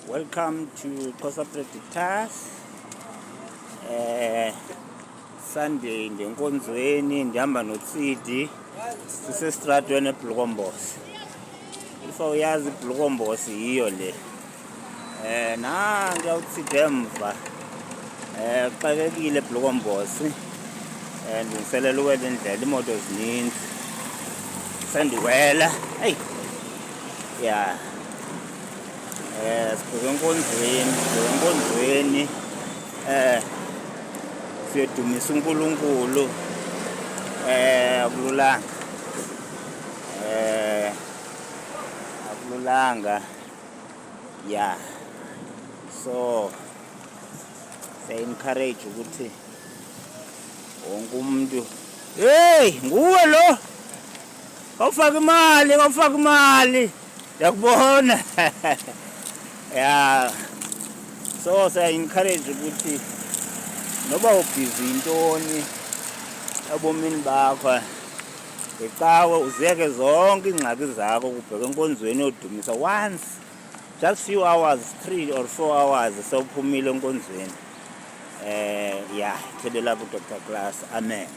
Welcome to Xhosa Predictors. Sunday ngenkonzweni ndihamba noTsidi sisestratweni eBlukombosi. If awuyazi iBlukombosi yiyo le. Nange uTsidi emva. Kuxakekile eBlukombosi. Ndilungiselela uwela indlela, imoto zininzi. Sendiwela. Hey. Yeah. Sibheke enkonzweni siyodumisa uNkulunkulu akululanga yeah, so encourage ukuthi wonke umuntu hey nguwe lo awufaka imali yakubona yeah, so encourage ukuthi noba ubhizi intoni ebomini bakho ecawe uzeke zonke ingxaki zakho kubheka enkonzweni yodumisa once just few hours, 3 or 4 hours sewuphumile enkonzweni yeah, thebela ku Dr. Class. Amen.